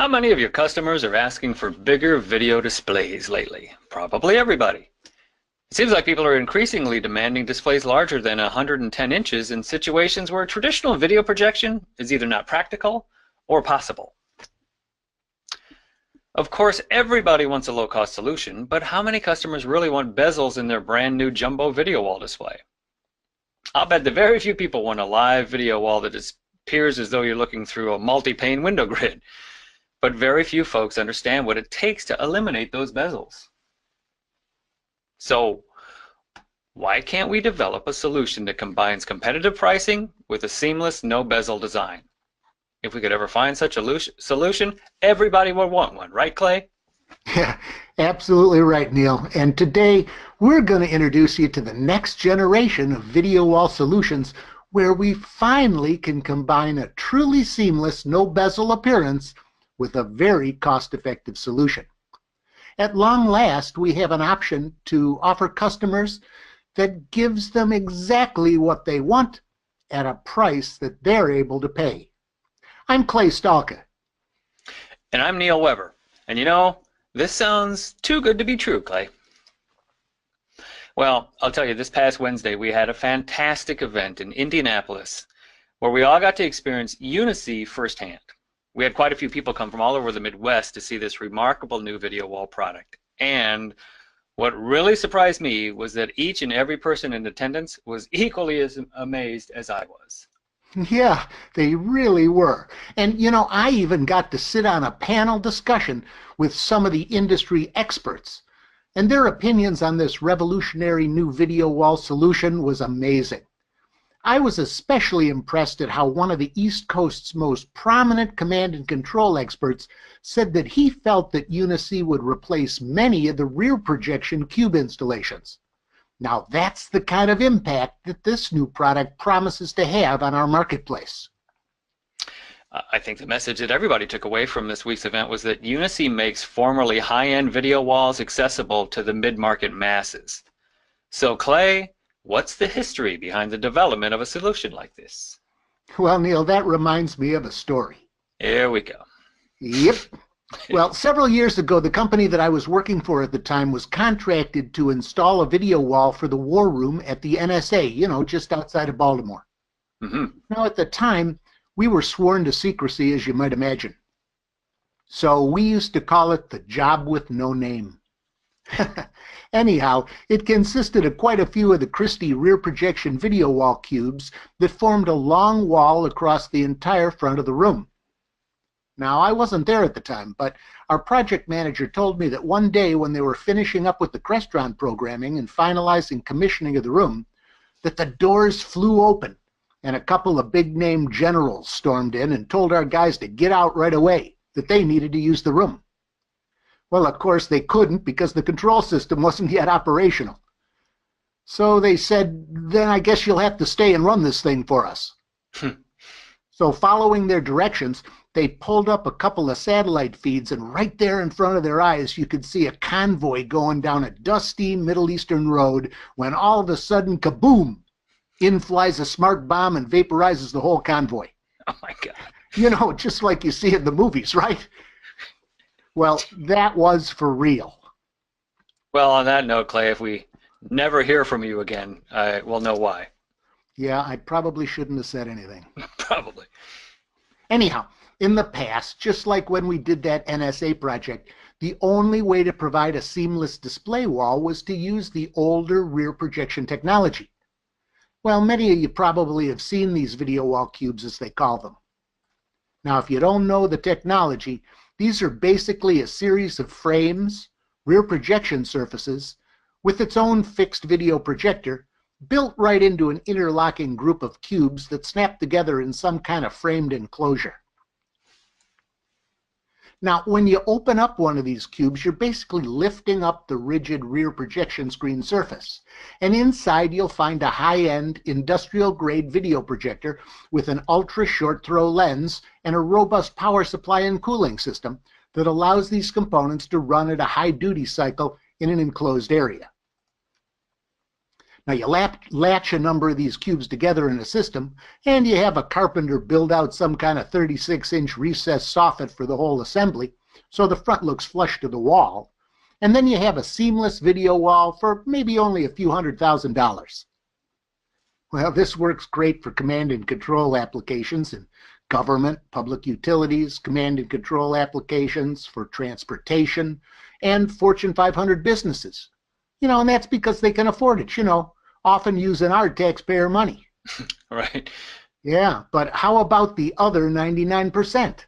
How many of your customers are asking for bigger video displays lately? Probably everybody. It seems like people are increasingly demanding displays larger than 110 inches in situations where traditional video projection is either not practical or possible. Of course, everybody wants a low-cost solution, but how many customers really want bezels in their brand new jumbo video wall display? I'll bet that very few people want a live video wall that appears as though you're looking through a multi-pane window grid. But very few folks understand what it takes to eliminate those bezels. So why can't we develop a solution that combines competitive pricing with a seamless no bezel design? If we could ever find such a solution, everybody would want one, right, Clay? Yeah, absolutely right, Neil. And today we're going to introduce you to the next generation of video wall solutions where we finally can combine a truly seamless no bezel appearance with a very cost-effective solution. At long last, we have an option to offer customers that gives them exactly what they want at a price that they're able to pay. I'm Clay Stalka. And I'm Neil Weber. And you know, this sounds too good to be true, Clay. Well, I'll tell you, this past Wednesday we had a fantastic event in Indianapolis where we all got to experience UniSee firsthand. We had quite a few people come from all over the Midwest to see this remarkable new video wall product. And what really surprised me was that each and every person in attendance was equally as amazed as I was. Yeah, they really were. And you know, I even got to sit on a panel discussion with some of the industry experts. And their opinions on this revolutionary new video wall solution was amazing. I was especially impressed at how one of the East Coast's most prominent command and control experts said that he felt that UniSee would replace many of the rear projection cube installations. Now that's the kind of impact that this new product promises to have on our marketplace. I think the message that everybody took away from this week's event was that UniSee makes formerly high-end video walls accessible to the mid-market masses. So Clay, what's the history behind the development of a solution like this? Well, Neil, that reminds me of a story. Here we go. Yep. Well, several years ago, the company that I was working for at the time was contracted to install a video wall for the war room at the NSA, you know, just outside of Baltimore. Now, at the time, we were sworn to secrecy, as you might imagine. So we used to call it the job with no name. Anyhow, it consisted of quite a few of the Christie rear projection video wall cubes that formed a long wall across the entire front of the room. Now, I wasn't there at the time, but our project manager told me that one day when they were finishing up with the Crestron programming and finalizing commissioning of the room, that the doors flew open and a couple of big-name generals stormed in and told our guys to get out right away, that they needed to use the room. Well, of course, they couldn't because the control system wasn't yet operational. So they said, then I guess you'll have to stay and run this thing for us. So following their directions, they pulled up a couple of satellite feeds, and right there in front of their eyes, you could see a convoy going down a dusty Middle Eastern road when all of a sudden, kaboom, in flies a smart bomb and vaporizes the whole convoy. Oh, my God. You know, just like you see in the movies, right? Well, that was for real. Well, on that note, Clay, if we never hear from you again, we'll know why. Yeah, I probably shouldn't have said anything. Probably. Anyhow, in the past, just like when we did that NSA project, the only way to provide a seamless display wall was to use the older rear projection technology. Well, many of you probably have seen these video wall cubes, as they call them. Now, if you don't know the technology, these are basically a series of frames, rear projection surfaces, with its own fixed video projector, built right into an interlocking group of cubes that snap together in some kind of framed enclosure. Now, when you open up one of these cubes, you're basically lifting up the rigid rear projection screen surface. And inside, you'll find a high-end, industrial-grade video projector with an ultra-short throw lens and a robust power supply and cooling system that allows these components to run at a high duty cycle in an enclosed area. Now you latch a number of these cubes together in a system, and you have a carpenter build out some kind of 36-inch recessed soffit for the whole assembly, so the front looks flush to the wall. And then you have a seamless video wall for maybe only a few $100,000. Well, this works great for command and control applications in government, public utilities, command and control applications for transportation, and Fortune 500 businesses. And that's because they can afford it, often using our taxpayer money. Right. Yeah, but how about the other 99%?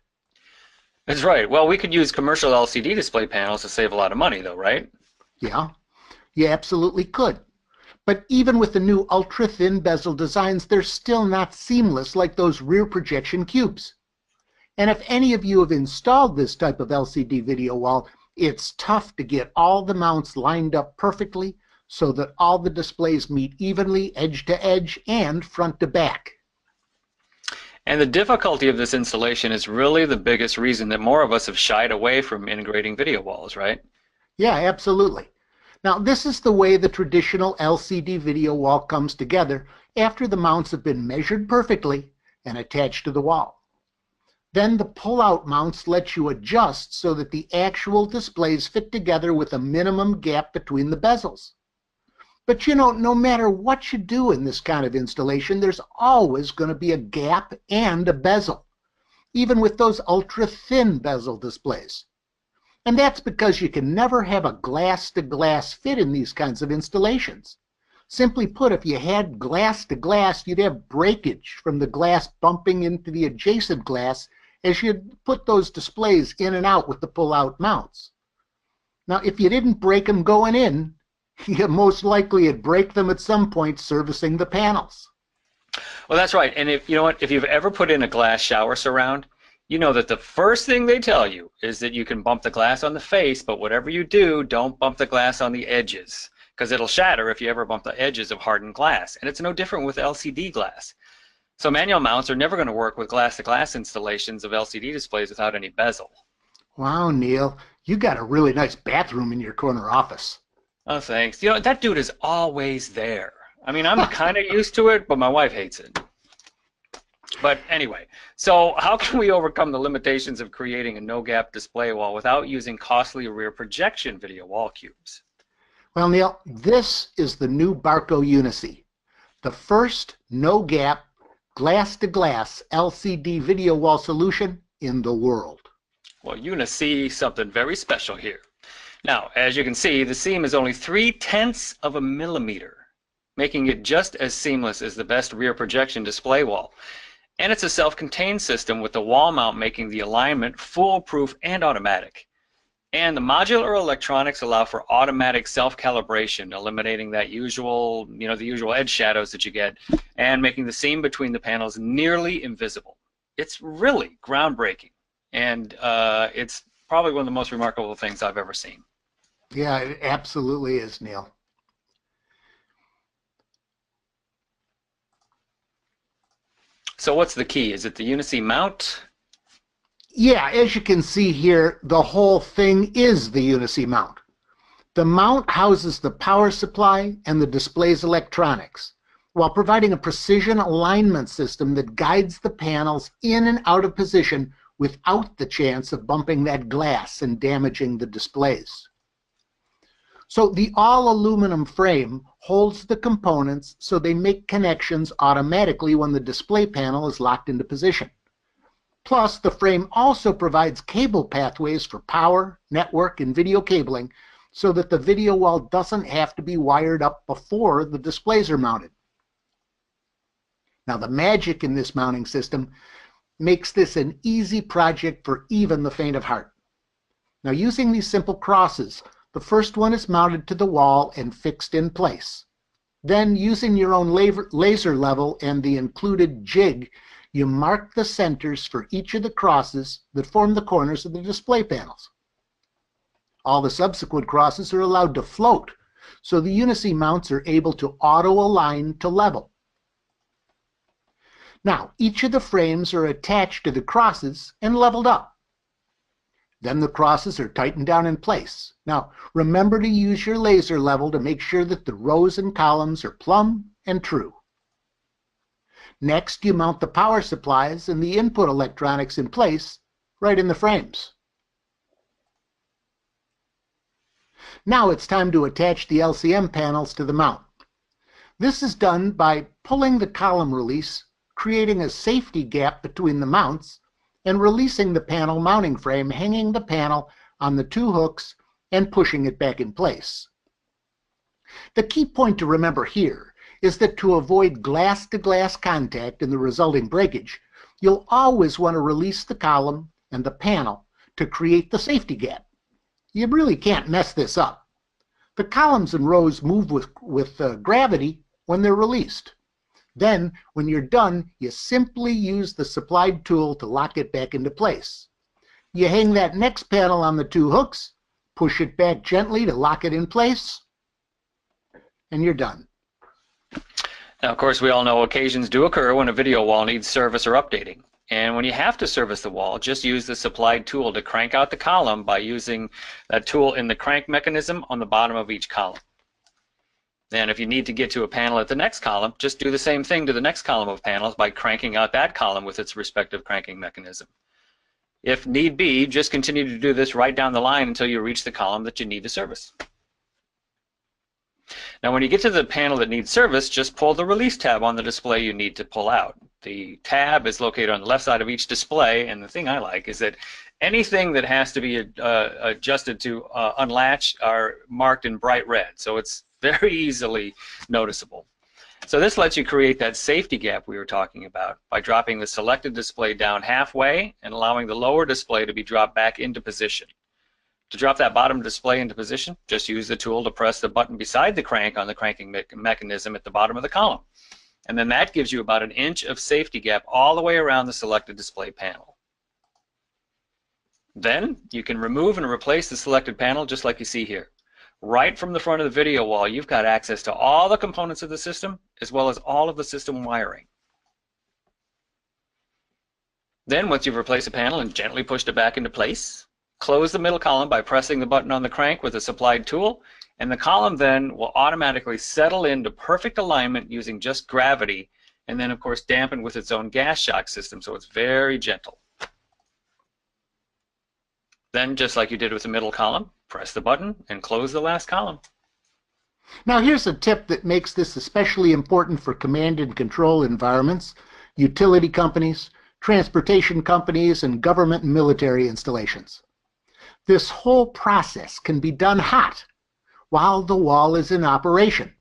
That's right. Well, we could use commercial LCD display panels to save a lot of money, though, right? Yeah, you absolutely could. But even with the new ultra-thin bezel designs, they're still not seamless like those rear projection cubes. And if any of you have installed this type of LCD video wall, it's tough to get all the mounts lined up perfectly so that all the displays meet evenly edge to edge and front to back. And the difficulty of this installation is really the biggest reason that more of us have shied away from integrating video walls, right? Yeah, absolutely. Now, this is the way the traditional LCD video wall comes together after the mounts have been measured perfectly and attached to the wall. Then the pull-out mounts let you adjust so that the actual displays fit together with a minimum gap between the bezels. But no matter what you do in this kind of installation, there's always going to be a gap and a bezel, even with those ultra-thin bezel displays. And that's because you can never have a glass-to-glass fit in these kinds of installations. Simply put, if you had glass-to-glass, you'd have breakage from the glass bumping into the adjacent glass as you put those displays in and out with the pull-out mounts. Now, if you didn't break them going in, you most likely would break them at some point servicing the panels. Well, that's right. And if you've ever put in a glass shower surround, you know that the first thing they tell you is that you can bump the glass on the face, but whatever you do, don't bump the glass on the edges, because it'll shatter if you ever bump the edges of hardened glass. And it's no different with LCD glass. So manual mounts are never going to work with glass-to-glass installations of LCD displays without any bezel. Wow, Neil, you got a really nice bathroom in your corner office. Oh, thanks. That dude is always there. I mean, I'm kind of used to it, but my wife hates it. But anyway, so how can we overcome the limitations of creating a no-gap display wall without using costly rear projection video wall cubes? Well, Neil, this is the new Barco UniSee, the first no-gap, glass-to-glass LCD video wall solution in the world. Well, you're going to see something very special here. Now, as you can see, the seam is only 0.3 of a millimeter, making it just as seamless as the best rear projection display wall. And it's a self-contained system with the wall mount making the alignment foolproof and automatic. And the modular electronics allow for automatic self-calibration, eliminating that the usual edge shadows that you get, and making the seam between the panels nearly invisible. It's really groundbreaking, and it's probably one of the most remarkable things I've ever seen. Yeah, it absolutely is, Neil. So what's the key? Is it the UniSee mount? Yeah, as you can see here, the whole thing is the UniSee mount. The mount houses the power supply and the display's electronics, while providing a precision alignment system that guides the panels in and out of position without the chance of bumping that glass and damaging the displays. So the all-aluminum frame holds the components so they make connections automatically when the display panel is locked into position. Plus, the frame also provides cable pathways for power, network, and video cabling so that the video wall doesn't have to be wired up before the displays are mounted. Now, the magic in this mounting system makes this an easy project for even the faint of heart. Now, using these simple crosses, the first one is mounted to the wall and fixed in place. Then, using your own laser level and the included jig, you mark the centers for each of the crosses that form the corners of the display panels. All the subsequent crosses are allowed to float, so the UniSee mounts are able to auto-align to level. Now, each of the frames are attached to the crosses and leveled up. Then the crosses are tightened down in place. Now, remember to use your laser level to make sure that the rows and columns are plumb and true. Next, you mount the power supplies and the input electronics in place, right in the frames. Now it's time to attach the LCM panels to the mount. This is done by pulling the column release, creating a safety gap between the mounts, and releasing the panel mounting frame, hanging the panel on the two hooks and pushing it back in place. The key point to remember here is that to avoid glass-to-glass contact and the resulting breakage, you'll always want to release the column and the panel to create the safety gap. You really can't mess this up. The columns and rows move with gravity when they're released. Then, when you're done, you simply use the supplied tool to lock it back into place. You hang that next panel on the two hooks, push it back gently to lock it in place, and you're done. Now, of course, we all know occasions do occur when a video wall needs service or updating. And when you have to service the wall, just use the supplied tool to crank out the column by using that tool in the crank mechanism on the bottom of each column. And if you need to get to a panel at the next column, just do the same thing to the next column of panels by cranking out that column with its respective cranking mechanism. If need be, just continue to do this right down the line until you reach the column that you need to service. Now, when you get to the panel that needs service, just pull the release tab on the display you need to pull out. The tab is located on the left side of each display, and the thing I like is that anything that has to be adjusted to unlatch are marked in bright red, so it's very easily noticeable. So this lets you create that safety gap we were talking about by dropping the selected display down halfway and allowing the lower display to be dropped back into position. To drop that bottom display into position, just use the tool to press the button beside the crank on the cranking mechanism at the bottom of the column. And then that gives you about an inch of safety gap all the way around the selected display panel. Then you can remove and replace the selected panel just like you see here. Right from the front of the video wall, you've got access to all the components of the system as well as all of the system wiring. Then once you've replaced the panel and gently pushed it back into place, close the middle column by pressing the button on the crank with a supplied tool, and the column then will automatically settle into perfect alignment using just gravity, and then of course dampen with its own gas shock system, so it's very gentle. Then, just like you did with the middle column, press the button and close the last column. Now here's a tip that makes this especially important for command and control environments, utility companies, transportation companies, and government and military installations. This whole process can be done hot while the wall is in operation.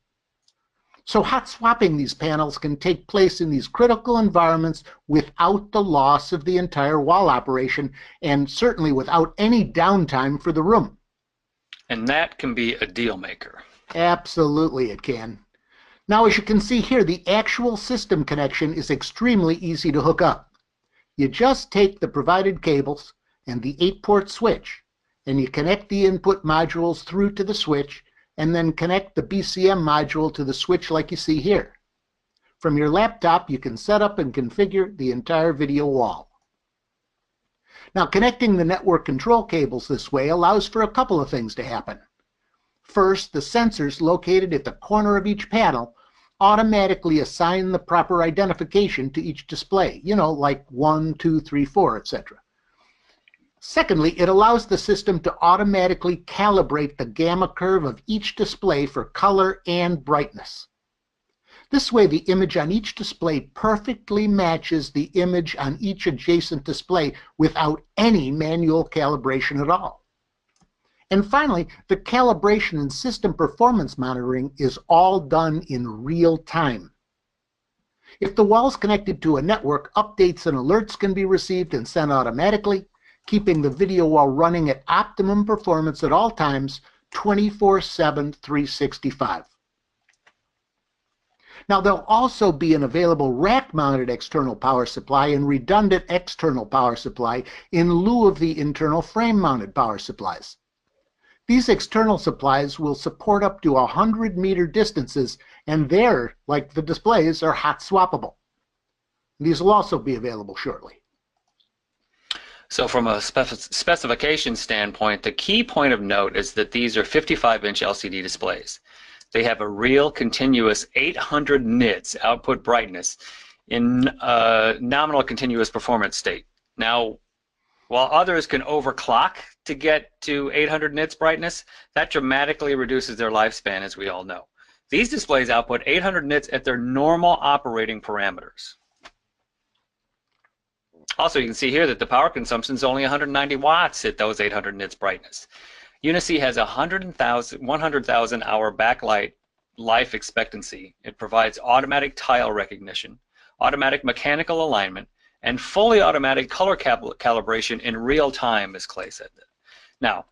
So hot swapping these panels can take place in these critical environments without the loss of the entire wall operation, and certainly without any downtime for the room. And that can be a deal maker. Absolutely it can. Now, as you can see here, the actual system connection is extremely easy to hook up. You just take the provided cables and the 8-port switch, and you connect the input modules through to the switch, and then connect the BCM module to the switch like you see here. From your laptop, you can set up and configure the entire video wall. Now, connecting the network control cables this way allows for a couple of things to happen. First, the sensors located at the corner of each panel automatically assign the proper identification to each display, like 1, 2, 3, 4, etc. Secondly, it allows the system to automatically calibrate the gamma curve of each display for color and brightness. This way, the image on each display perfectly matches the image on each adjacent display without any manual calibration at all. And finally, the calibration and system performance monitoring is all done in real time. If the wall is connected to a network, updates and alerts can be received and sent automatically, keeping the video wall running at optimum performance at all times, 24/7, 365. Now, there'll also be an available rack-mounted external power supply and redundant external power supply in lieu of the internal frame-mounted power supplies. These external supplies will support up to 100-meter distances, and they're, like the displays, are hot swappable. These will also be available shortly. So from a specification standpoint, the key point of note is that these are 55-inch LCD displays. They have a real continuous 800 nits output brightness in nominal continuous performance state. Now, while others can overclock to get to 800 nits brightness, that dramatically reduces their lifespan, as we all know. These displays output 800 nits at their normal operating parameters. Also, you can see here that the power consumption is only 190 watts at those 800 nits brightness. UniSee has a 100,000 hour backlight life expectancy. It provides automatic tile recognition, automatic mechanical alignment, and fully automatic color calibration in real time, as Clay said. Now,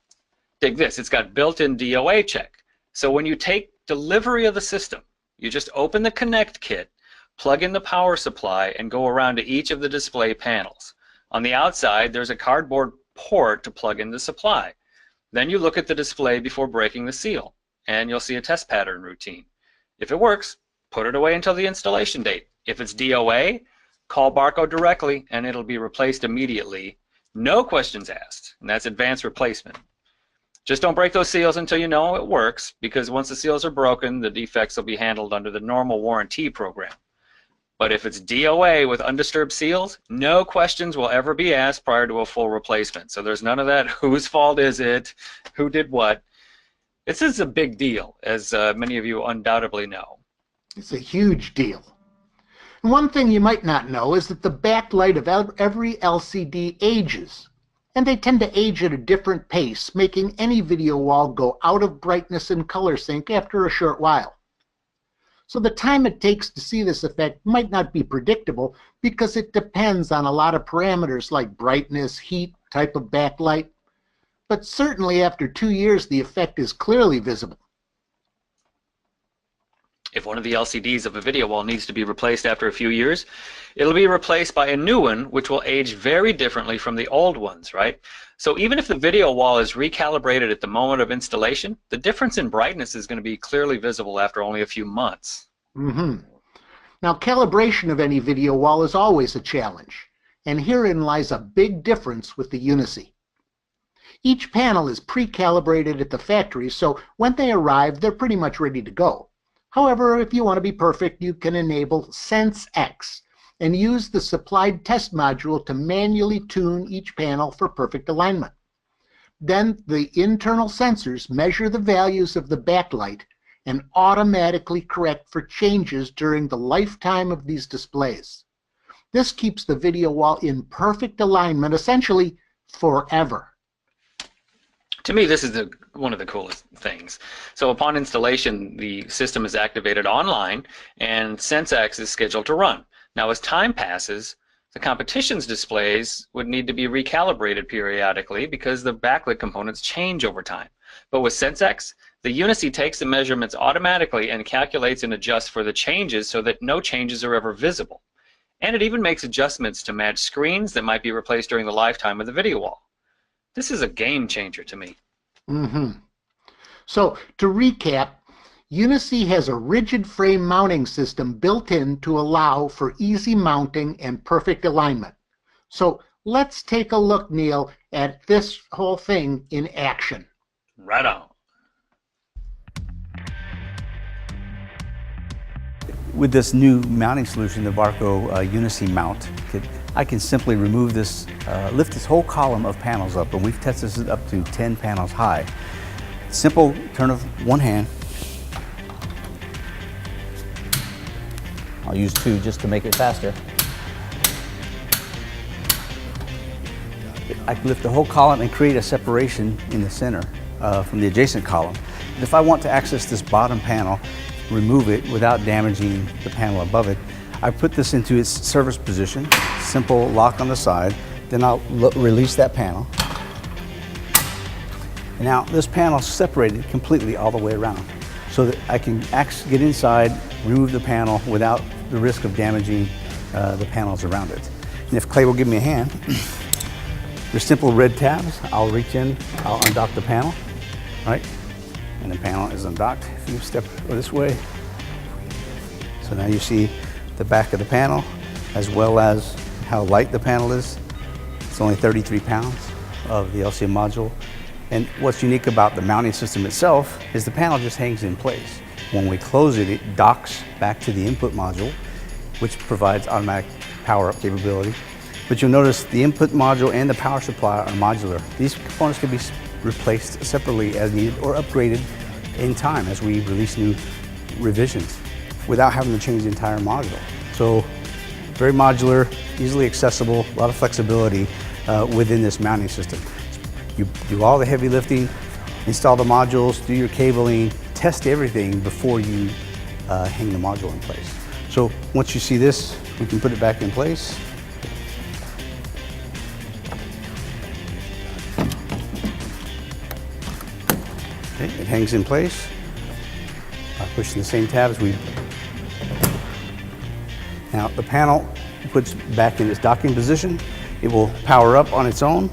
dig this, it's got built-in DOA check. So when you take delivery of the system, you just open the Connect kit, plug in the power supply, and go around to each of the display panels. On the outside, there's a cardboard port to plug in the supply. Then you look at the display before breaking the seal, and you'll see a test pattern routine. If it works, put it away until the installation date. If it's DOA, call Barco directly, and it'll be replaced immediately. No questions asked, and that's advanced replacement. Just don't break those seals until you know it works, because once the seals are broken, the defects will be handled under the normal warranty program. But if it's DOA with undisturbed seals, no questions will ever be asked prior to a full replacement. So there's none of that, whose fault is it, who did what. This is a big deal, as many of you undoubtedly know. It's a huge deal. And one thing you might not know is that the backlight of every LCD ages. And they tend to age at a different pace, making any video wall go out of brightness and color sync after a short while. So the time it takes to see this effect might not be predictable because it depends on a lot of parameters like brightness, heat, type of backlight. But certainly after 2 years, the effect is clearly visible. If one of the LCDs of a video wall needs to be replaced after a few years, it'll be replaced by a new one, which will age very differently from the old ones, right? So even if the video wall is recalibrated at the moment of installation, the difference in brightness is going to be clearly visible after only a few months. Now, calibration of any video wall is always a challenge, and herein lies a big difference with the UniSee. Each panel is pre-calibrated at the factory, so when they arrive, they're pretty much ready to go. However, if you want to be perfect, you can enable SenseX and use the supplied test module to manually tune each panel for perfect alignment. Then the internal sensors measure the values of the backlight and automatically correct for changes during the lifetime of these displays. This keeps the video wall in perfect alignment essentially forever. To me, this is one of the coolest things. So upon installation, the system is activated online and SenseX is scheduled to run. Now, as time passes, the competition's displays would need to be recalibrated periodically because the backlit components change over time. But with SenseX, the UniSee takes the measurements automatically and calculates and adjusts for the changes so that no changes are ever visible. And it even makes adjustments to match screens that might be replaced during the lifetime of the video wall. This is a game changer to me. So to recap, UniSee has a rigid frame mounting system built in to allow for easy mounting and perfect alignment. So let's take a look, Neil, at this whole thing in action. Right on. With this new mounting solution, the Barco UniSee mount kit, I can simply remove this, lift this whole column of panels up, and we've tested this up to 10 panels high. Simple turn of one hand. I'll use two just to make it faster. I can lift the whole column and create a separation in the center from the adjacent column. And if I want to access this bottom panel, remove it without damaging the panel above it, I put this into its service position, simple lock on the side, then I'll release that panel. And now this panel is separated completely all the way around so that I can get inside, remove the panel without the risk of damaging the panels around it. And if Clay will give me a hand, there's simple red tabs. I'll reach in, I'll undock the panel, right? And the panel is undocked. If you step this way, so now you see the back of the panel as well as how light the panel is. It's only 33 pounds of the LCM module. And what's unique about the mounting system itself is the panel just hangs in place. When we close it, it docks back to the input module, which provides automatic power-up capability. But you'll notice the input module and the power supply are modular. These components can be replaced separately as needed or upgraded in time as we release new revisions without having to change the entire module. So very modular, easily accessible, a lot of flexibility within this mounting system. You do all the heavy lifting, install the modules, do your cabling, test everything before you hang the module in place. So once you see this, we can put it back in place. Okay, it hangs in place by pushing the same tabs. Now the panel puts back in its docking position. It will power up on its own,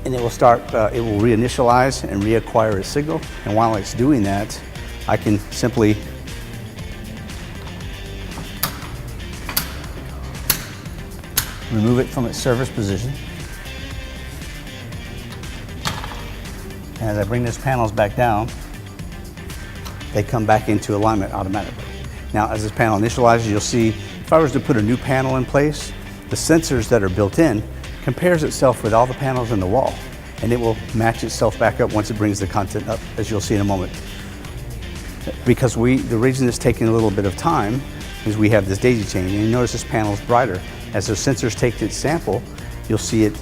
and it will reinitialize and reacquire its signal. And while it's doing that, I can simply remove it from its service position. And as I bring these panels back down, they come back into alignment automatically. Now, as this panel initializes, you'll see if I was to put a new panel in place, the sensors that are built in compares itself with all the panels in the wall, and it will match itself back up once it brings the content up, as you'll see in a moment. Because the reason it's taking a little bit of time is we have this daisy chain, and you notice this panel is brighter. As the sensors take its sample, you'll see it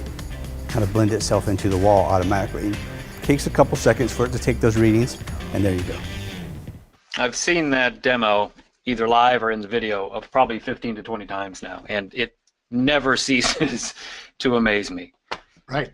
kind of blend itself into the wall automatically. It takes a couple seconds for it to take those readings, and there you go. I've seen that demo either live or in the video of probably 15 to 20 times now, and it never ceases to amaze me. Right.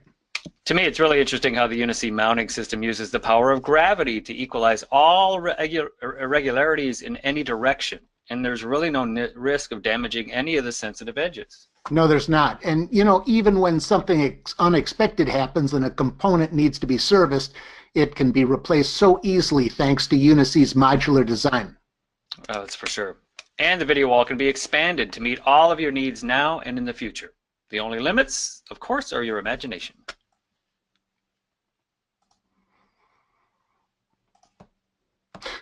To me, it's really interesting how the UniSee mounting system uses the power of gravity to equalize all irregularities in any direction, and there's really no risk of damaging any of the sensitive edges. No, there's not. And, you know, even when something unexpected happens and a component needs to be serviced, it can be replaced so easily thanks to UniSee's modular design. Oh, that's for sure. And the video wall can be expanded to meet all of your needs now and in the future. The only limits, of course, are your imagination.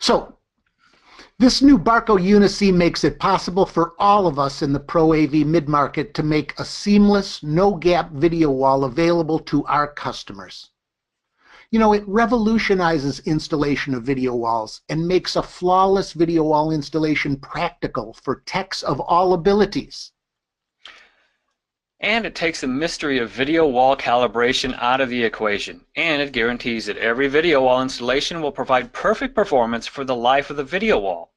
So, this new Barco UniSee makes it possible for all of us in the Pro AV mid-market to make a seamless, no-gap video wall available to our customers. You know, it revolutionizes installation of video walls and makes a flawless video wall installation practical for techs of all abilities. And it takes the mystery of video wall calibration out of the equation. And it guarantees that every video wall installation will provide perfect performance for the life of the video wall.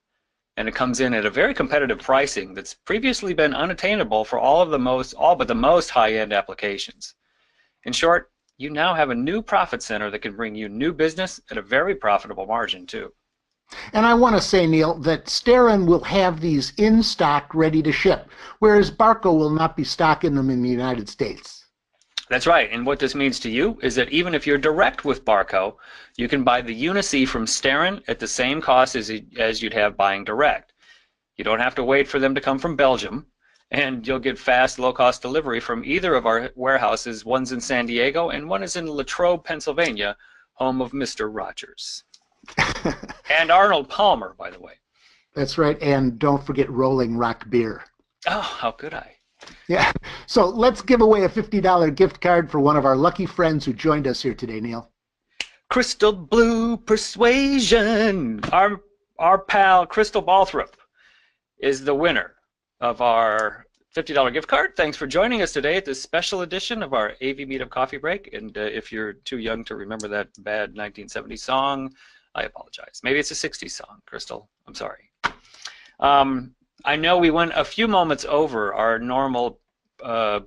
And it comes in at a very competitive pricing that's previously been unattainable for all but the most high-end applications. In short, you now have a new profit center that can bring you new business at a very profitable margin too. And I want to say, Neil, that Starin will have these in stock ready to ship, whereas Barco will not be stocking them in the United States. That's right, and what this means to you is that even if you're direct with Barco, you can buy the UniSee from Starin at the same cost as you'd have buying direct. You don't have to wait for them to come from Belgium, and you'll get fast, low-cost delivery from either of our warehouses. One's in San Diego, and one is in Latrobe, Pennsylvania, home of Mr. Rogers. And Arnold Palmer, by the way. That's right, and don't forget Rolling Rock beer. Oh, how could I? Yeah, so let's give away a $50 gift card for one of our lucky friends who joined us here today, Neil. Crystal Blue Persuasion. Our pal Crystal Balthrop is the winner of our $50 gift card. Thanks for joining us today at this special edition of our AVmeetUP coffee break. And if you're too young to remember that bad 1970s song, I apologize. Maybe it's a 60s song, Crystal. I'm sorry. I know we went a few moments over our normal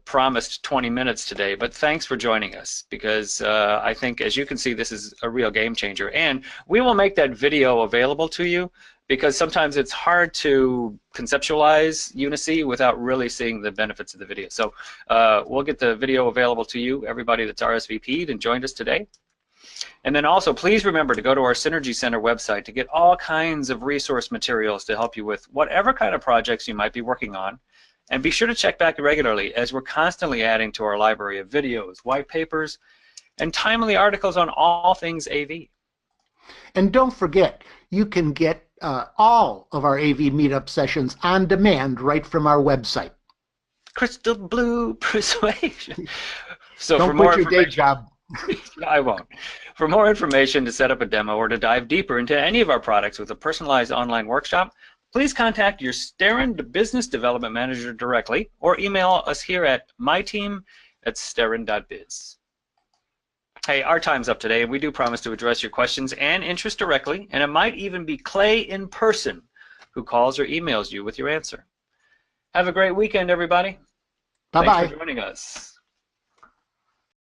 promised 20 minutes today, but thanks for joining us, because I think, as you can see, this is a real game changer. And we will make that video available to you, because sometimes it's hard to conceptualize UniSee without really seeing the benefits of the video. So we'll get the video available to you, everybody that's RSVP'd and joined us today. And then also, please remember to go to our Synergy Center website to get all kinds of resource materials to help you with whatever kind of projects you might be working on. And be sure to check back regularly, as we're constantly adding to our library of videos, white papers, and timely articles on all things AV. And don't forget, you can get all of our AV Meetup sessions on demand right from our website. Crystal blue persuasion. So don't for more quit your day job. I won't. For more information, to set up a demo, or to dive deeper into any of our products with a personalized online workshop, please contact your Starin Business Development Manager directly, or email us here at myteam@starin.biz. Hey, our time's up today, and we do promise to address your questions and interest directly, and it might even be Clay in person who calls or emails you with your answer. Have a great weekend, everybody. Bye-bye. Thanks for joining us.